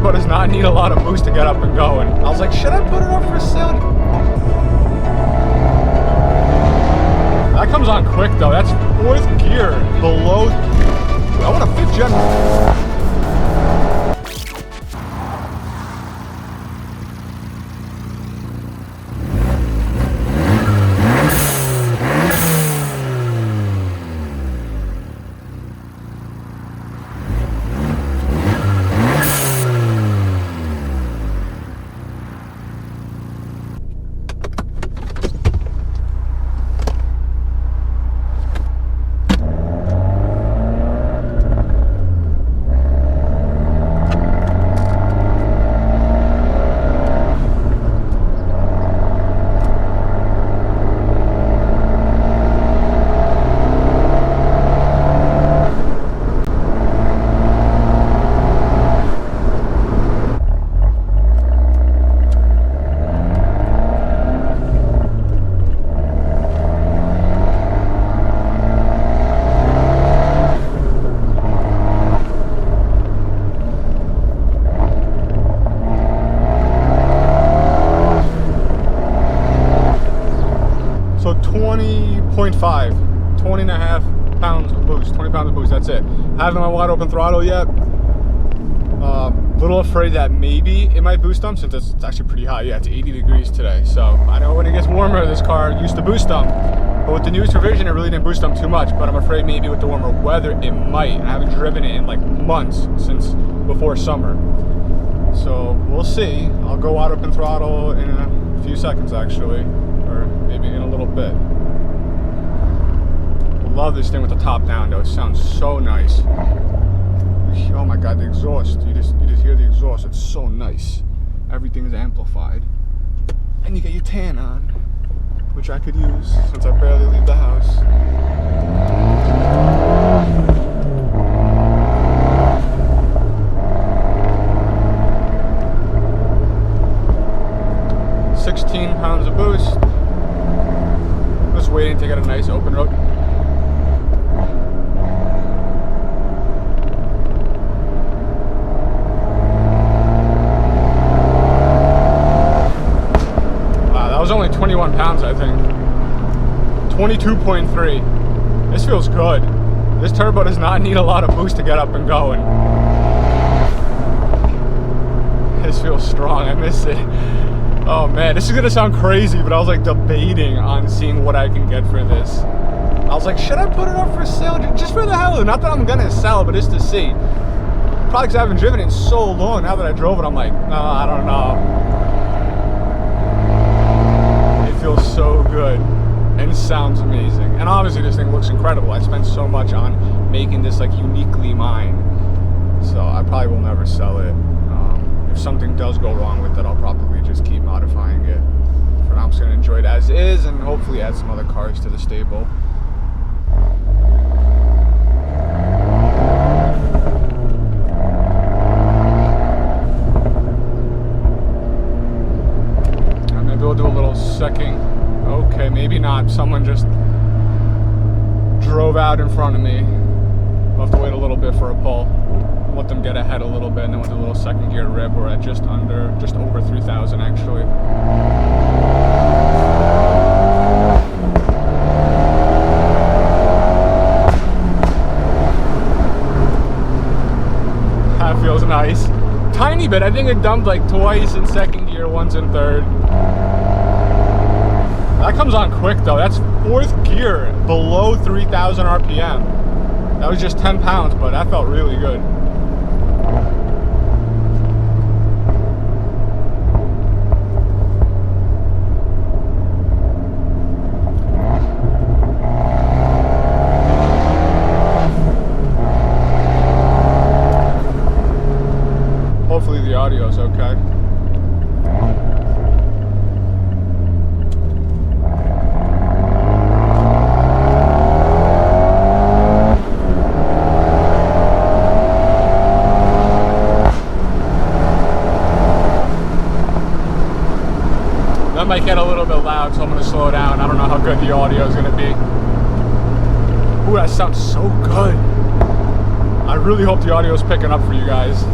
turbo does not need a lot of boost to get up and going. I was like, should I put it up for sale? That comes on quick though. That's 4th gear below. I want a 5th gen. So 20.5, 20 and a half pounds of boost, 20 pounds of boost, that's it. Haven't my wide open throttle yet. Little afraid that maybe it might boost them since it's actually pretty hot. Yeah, it's 80 degrees today. So I know when it gets warmer, this car used to boost them. But with the newest revision, it really didn't boost them too much. But I'm afraid maybe with the warmer weather, it might. I haven't driven it in like months since before summer. So we'll see. I'll go wide open throttle in a few seconds actually. Or maybe in a little bit. Love this thing with the top down though. It sounds so nice. Oh my god, the exhaust. You just hear the exhaust. It's so nice. Everything is amplified. And you get your tan on, which I could use since I barely leave the house. £16 of boost. Just waiting to get a nice open road. Wow, that was only 21 pounds, I think. 22.3. This feels good. This turbo does not need a lot of boost to get up and going. This feels strong. I miss it. Oh man, this is gonna sound crazy, but I was like debating on seeing what I can get for this. I was like, should I put it up for sale? Just for the hell of it. Not that I'm gonna sell it, but just to see. Probably because I haven't driven it in so long. Now that I drove it, I'm like, no, I don't know. It feels so good and sounds amazing. And obviously this thing looks incredible. I spent so much on making this like uniquely mine. So I probably will never sell it. If something does go wrong with it, I'll probably just keep modifying it. For now, I'm just going to enjoy it as is and hopefully add some other cars to the stable. Maybe we'll do a little second. Okay, maybe not. Someone just drove out in front of me. We'll have to wait a little bit for a pull. Let them get ahead a little bit, and then with a little second gear rev, we're at just over 3,000 actually. That feels nice. Tiny bit. I think it dumped like twice in second gear, once in third. That comes on quick though. That's 4th gear below 3,000 RPM. That was just 10 pounds, but that felt really good. Hopefully the audio is okay. That might get a little bit loud, so I'm going to slow down. I don't know how good the audio is going to be. Ooh, that sounds so good. I really hope the audio is picking up for you guys.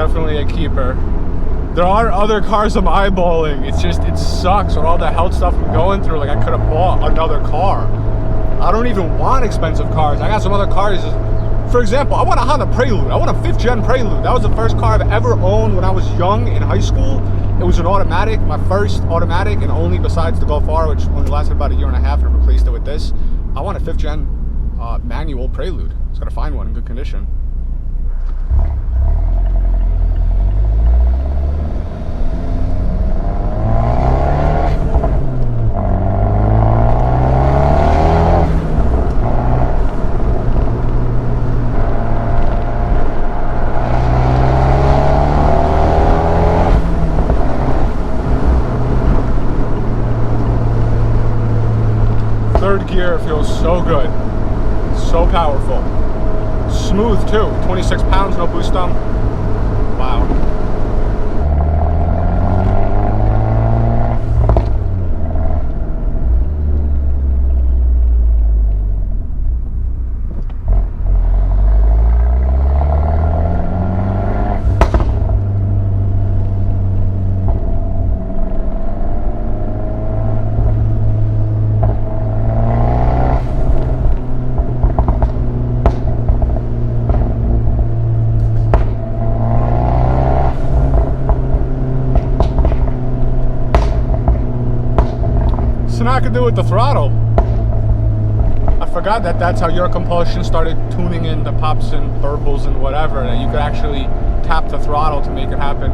definitely a keeper. There are other cars I'm eyeballing. It's just, it sucks with all the health stuff I'm going through. Like, I could have bought another car. I don't even want expensive cars. I got some other cars. For example, I want a Honda Prelude. I want a 5th gen Prelude. That was the first car I've ever owned when I was young in high school. It was an automatic, my first automatic, and only besides the Golf R, which only lasted about a year and a half, and replaced it with this. I want a 5th gen manual Prelude. Just gotta find one in good condition. Third gear feels so good, so powerful, smooth too. 26 pounds, no boost dump. Wow. So now I can do it with the throttle. I forgot that that's how your compulsion started tuning in the pops and burbles and whatever, that you could actually tap the throttle to make it happen.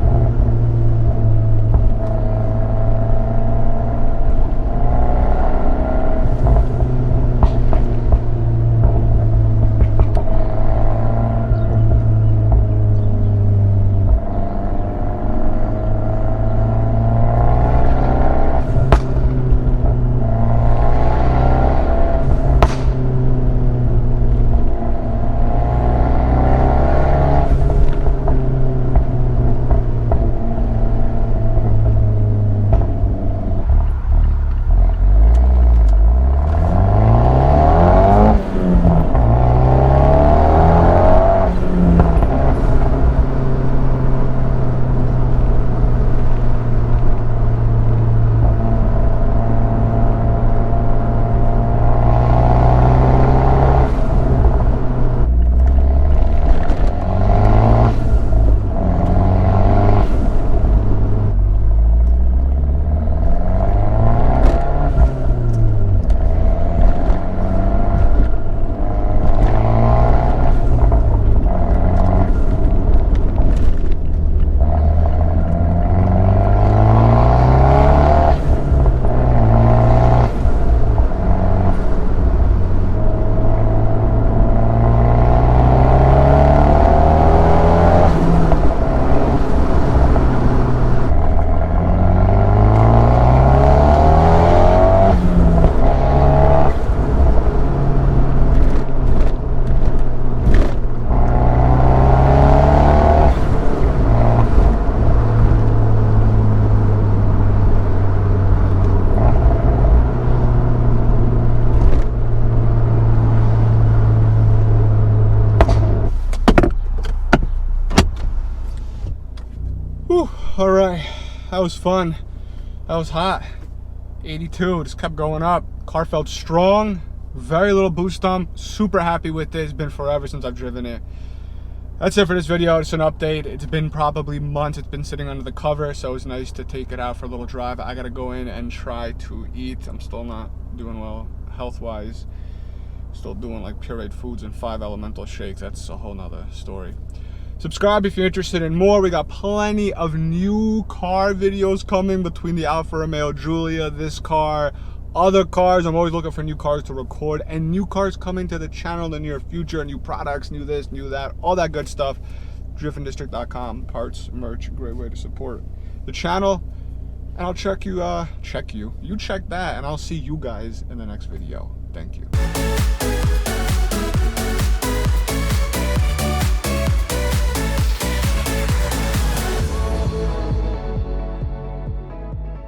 Whew, all right, that was fun. That was hot. 82, just kept going up. Car felt strong, very little boost dump. Super happy with it. It's been forever since I've driven it. That's it for this video. It's an update. It's been probably months. It's been sitting under the cover, so it's nice to take it out for a little drive. I gotta go in and try to eat. I'm still not doing well health-wise. Still doing like pureed foods and 5 elemental shakes. That's a whole nother story. Subscribe if you're interested in more. We got plenty of new car videos coming between the Alfa Romeo Giulia, this car, other cars. I'm always looking for new cars to record and new cars coming to the channel in the near future, new products, new this, new that, all that good stuff. DriftingDistrict.com, parts, merch, great way to support the channel. And I'll check you, you check that, and I'll see you guys in the next video. Thank you.